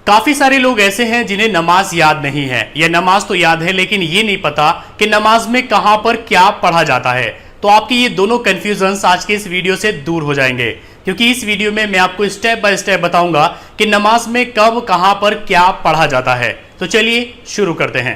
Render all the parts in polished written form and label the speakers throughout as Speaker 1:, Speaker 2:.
Speaker 1: کافی سارے لوگ ایسے ہیں جنہیں نماز یاد نہیں ہے، یا نماز تو یاد ہے لیکن یہ نہیں پتا کہ نماز میں کہاں پر کیا پڑھا جاتا ہے۔ تو آپ کی یہ دونوں کنفیوژنز آج کے اس ویڈیو سے دور ہو جائیں گے، کیونکہ اس ویڈیو میں میں آپ کو سٹیپ بائی سٹیپ بتاؤں گا کہ نماز میں کب کہاں پر کیا پڑھا جاتا ہے۔ تو چلیے شروع کرتے ہیں۔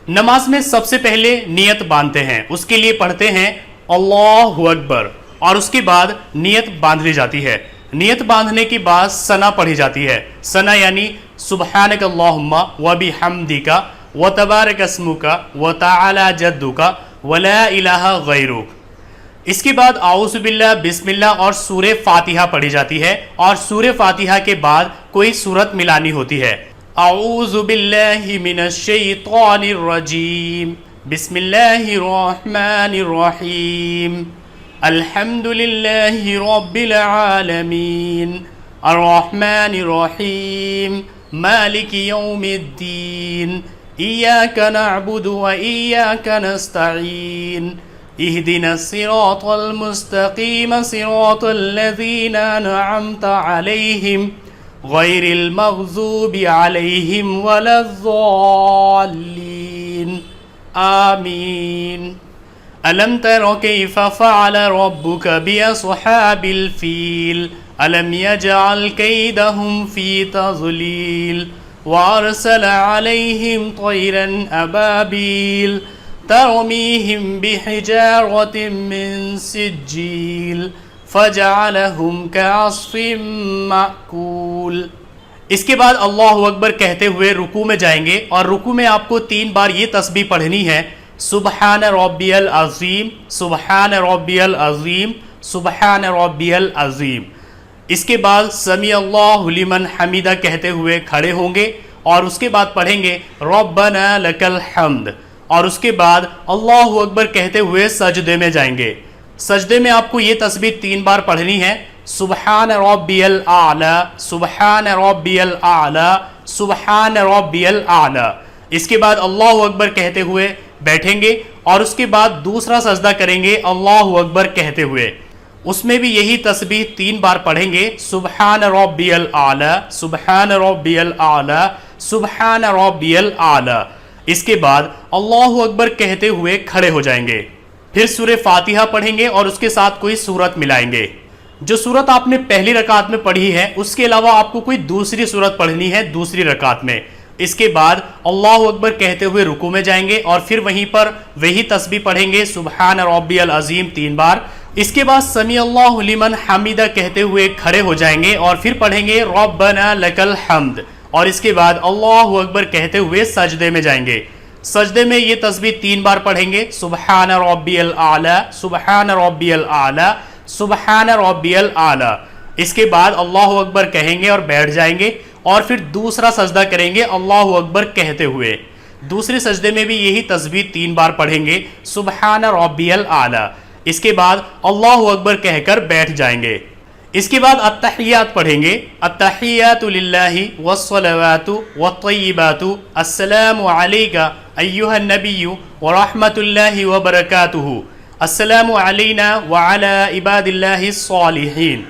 Speaker 1: نماز میں سب سے پہلے نیت باندھتے ہیں، اس کے لیے پڑھتے ہیں اللہ اکبر، اور اس کے بعد نیت باندھ لی جاتی ہے۔ نیت باندھنے کے بعد ثنا پڑھی جاتی ہے۔ ثنا یعنی سبحانک اللہم و بحمدک و تبارک اسمک و تعالی جدک ولا الہ غیرک۔ اس کے بعد اعوذ باللہ، بسم اللہ اور سورہ فاتحہ پڑھی جاتی ہے، اور سورہ فاتحہ کے بعد کوئی سورت ملانی ہوتی ہے۔ اعوذ باللہ من الشیطان الرجیم، بسم اللہ الرحمن الرحیم، الحمد للہ رب العالمین، الرحمن الرحیم، مالک یوم الدین، ایاک نعبد و ایاک نستعین، اہدنا الصراط المستقیم صراط الذین انعمت علیہم غیر المغضوب علیہم ولا الضالین، آمین۔ ألم تر كيف فعل ربك بأصحاب الفيل ألم يجعل كيدهم في تضليل وأرسل عليهم طيرا أبابيل ترميهم بحجارة من سجيل فجعلهم كعصف مأكول۔ اس کے بعد اللہ اکبر کہتے ہوئے رکوع میں جائیں گے، اور رکوع میں آپ کو 3 بار یہ تسبیح پڑھنی ہے، سبحان ربی العظیم، سبحان ربی العظیم، سبحان ربی العظیم۔ اس کے بعد سمیع اللہ لمن حمیدہ کہتے ہوئے کھڑے ہوں گے، اور اس کے بعد پڑھیں گے ربنا لک الحمد، اور اس کے بعد اللہ اکبر کہتے ہوئے سجدے میں جائیں گے۔ سجدے میں آپ کو یہ تسبیح 3 بار پڑھنی ہے، سبحان ربی الاعلی، سبحان ربی الاعلی، سبحان ربی الاعلی۔ اس کے بعد اللہ اکبر کہتے ہوئے بیٹھیں گے، اور اس کے بعد دوسرا سجدہ کریں گے اللہ اکبر کہتے ہوئے، اس میں بھی یہی تسبیح 3 بار پڑھیں گے، سبحان ربی الاعلی، سبحان ربی الاعلی، سبحان ربی الاعلی۔ اس کے بعد اللہ اکبر کہتے ہوئے کھڑے ہو جائیں گے، پھر سورہ فاتحہ پڑھیں گے اور اس کے ساتھ کوئی سورت ملائیں گے۔ جو سورت آپ نے پہلی رکعت میں پڑھی ہے اس کے علاوہ آپ کو کوئی دوسری سورت پڑھنی ہے دوسری رکعت میں۔ اس کے بعد اللہ اکبر کہتے ہوئے رکوع میں جائیں گے، اور پھر وہیں پر وہی تسبیح پڑھیں گے، سبحان ربی العظیم 3 بار۔ اس کے بعد سمیع اللہ لمن حمیدہ کہتے ہوئے کھڑے ہو جائیں گے، اور پھر پڑھیں گے ربنا لک الحمد، اور اس کے بعد اللہ اکبر کہتے ہوئے سجدے میں جائیں گے۔ سجدے میں یہ تسبیح 3 بار پڑھیں گے، سبحان ربی الاعلی، سبحان ربی الاعلی، سبحان ربی الاعلی۔ اس کے بعد اللہ اکبر کہیں گے اور بیٹھ جائیں گے، اور پھر دوسرا سجدہ کریں گے اللہ اکبر کہتے ہوئے۔ دوسرے سجدے میں بھی یہی تسبیح 3 بار پڑھیں گے، سبحان ربی الاعلی۔ اس کے بعد اللہ اکبر کہہ کر بیٹھ جائیں گے۔ اس کے بعد التحیات پڑھیں گے، التحیات للہ والصلوات والطیبات، السلام علیک ایھا النبی ورحمۃ اللہ وبرکاتہ، السلام علینا وعلی عباد اللہ الصالحین،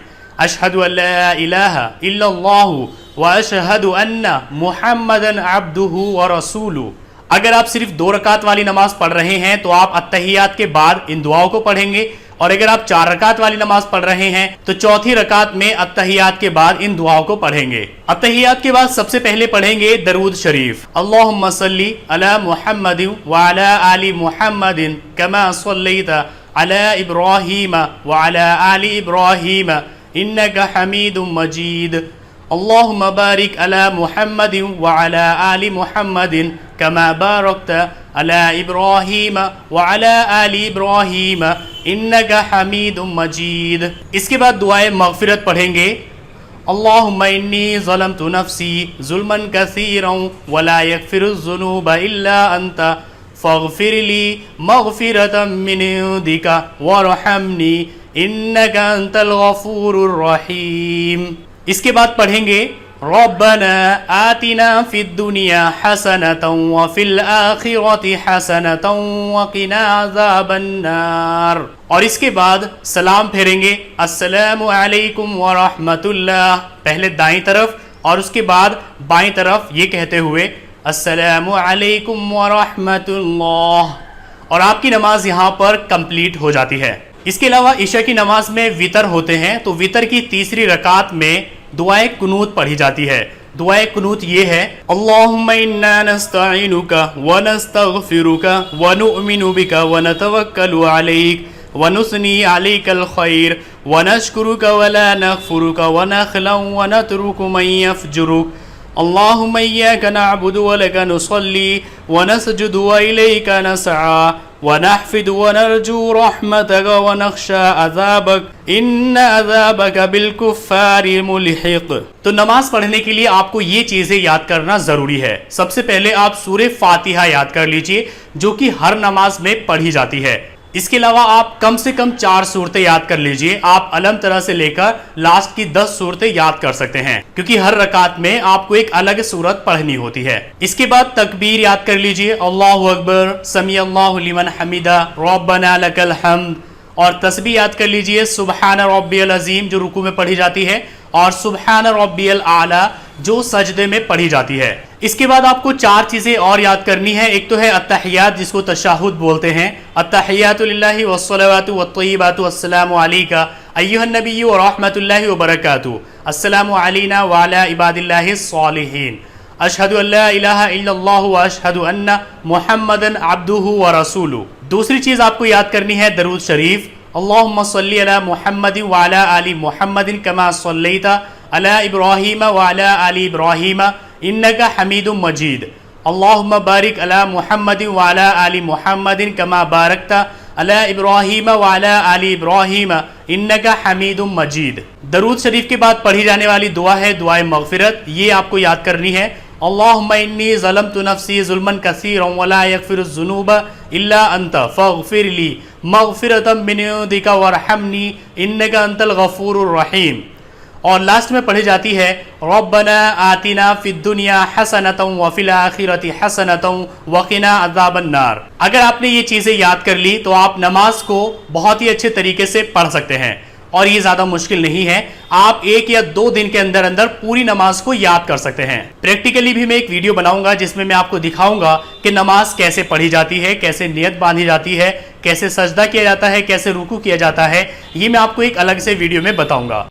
Speaker 1: اشہد ان لا الہ الا اللہ واشہد ان محمدا عبدہ ورسولہ۔ اگر آپ صرف 2 رکعت والی نماز پڑھ رہے ہیں تو آپ التحیات کے بعد ان دعاؤں کو پڑھیں گے، اور اگر آپ 4 رکعت والی نماز پڑھ رہے ہیں تو چوتھی رکعت میں التحیات کے بعد ان دعاؤں کو پڑھیں گے۔ التحیات کے بعد سب سے پہلے پڑھیں گے درود شریف، اللہم صلی علی محمد وعلی آل محمد کما صلیت علی ابراہیم وعلی آل ابراہیم انک حمید مجید، اللہم بارک علی محمد وعلی آل محمد کما بارکت علی ابراہیم وعلی آل ابراہیم انک حمید مجید۔ اس کے بعد دعائے مغفرت پڑھیں گے، اللہم انی ظلمت نفسی ظلما کثیرا ولا یغفر الذنوب الا انت فاغفر لی مغفرۃ من عندک وارحمنی انک انت الغفور الرحیم۔ اس کے بعد پڑھیں گے ربنا آتنا فی الدنیا حسنۃ وفی الآخرۃ حسنۃ وقنا عذاب النار. اور اس کے بعد سلام پھیریں گے السلام علیکم ورحمۃ اللہ، پہلے دائیں طرف اور اس کے بعد بائیں طرف یہ کہتے ہوئے السلام علیکم ورحمۃ اللہ، اور آپ کی نماز یہاں پر کمپلیٹ ہو جاتی ہے. اس کے علاوہ عشاء کی نماز میں وتر ہوتے ہیں، تو وتر کی تیسری رکعت میں دعائے قنوت پڑھی جاتی ہے. دعائے قنوت یہ ہے اللہم انا نستعینک ونستغفرک ونؤمن بک ونتوکل علیک ونثنی علیک الخیر ونشکرک ولا نکفرک ونخلع ونترک من یفجرک اللہم ایاک نعبد ولک نصلی ونسجد والیک نسعی ونحفد ونرجو رحمتک ونخشى عذابک ان عذابک بالکفار ملحق. تو نماز پڑھنے کے لیے آپ کو یہ چیزیں یاد کرنا ضروری ہے. سب سے پہلے آپ سورہ فاتحہ یاد کر لیجئے جو کہ ہر نماز میں پڑھی جاتی ہے. اس کے علاوہ آپ کم سے کم 4 صورتیں یاد کر لیجئے. آپ علم طرح سے لے کر لاسٹ کی 10 صورتیں یاد کر سکتے ہیں کیونکہ ہر رکعت میں آپ کو ایک الگ صورت پڑھنی ہوتی ہے. اس کے بعد تکبیر یاد کر لیجئے اللہ اکبر سمیع اللہ لمن حمدہ ربنا لک الحمد، اور تسبیح یاد کر لیجئے سبحان ربی العظیم جو رکوع میں پڑھی جاتی ہے اور سبحان ربی الاعلی جو سجدے میں پڑھی جاتی ہے. اس کے بعد آپ کو 4 چیزیں اور یاد کرنی ہے. ایک تو ہے التحیات جس کو تشہد بولتے ہیں، التحیات للہ والصلوات والطیبات والسلام علیک ایھا النبی ورحمۃ اللہ وبرکاتہ السلام علینا وعلی عباد اللہ الصالحین اشہد ان لا الہ الا اللہ واشہد ان محمدا عبدہ ورسولہ. دوسری چیز آپ کو یاد کرنی ہے درود شریف اللہم صلی علی محمد وعلی آل محمد کما صلیت علی ابراہیم وعلی آل ابراہیم انک حمید مجید اللہم بارک علی محمد وعلی آل محمد کما بارکت علی ابراہیم وعلی آل ابراہیم انک حمید مجید. درود شریف کے بعد پڑھی جانے والی دعا ہے دعائے مغفرت، یہ آپ کو یاد کرنی ہے اللہم انی ظلمت نفسی ظلما کثیرا ولا یغفر الذنوب الا انت فاغفر لی مغفرۃ من عندک وارحمنی انک انت الغفور الرحیم. اور لاسٹ میں پڑھی جاتی ہے ربنا آتنا فی الدنیا حسنۃ وفی الآخرۃ حسنۃ وقنا عذاب النار. اگر آپ نے یہ چیزیں یاد کر لی تو آپ نماز کو بہت ہی اچھے طریقے سے پڑھ سکتے ہیں اور یہ زیادہ مشکل نہیں ہے. آپ 1 یا 2 دن کے اندر اندر پوری نماز کو یاد کر سکتے ہیں. پریکٹیکلی بھی میں ایک ویڈیو بناؤں گا جس میں میں آپ کو دکھاؤں گا کہ نماز کیسے پڑھی جاتی ہے، کیسے نیت باندھی جاتی ہے، کیسے سجدہ کیا جاتا ہے، کیسے رکوع کیا جاتا ہے. یہ میں آپ کو ایک الگ سے ویڈیو میں بتاؤں گا.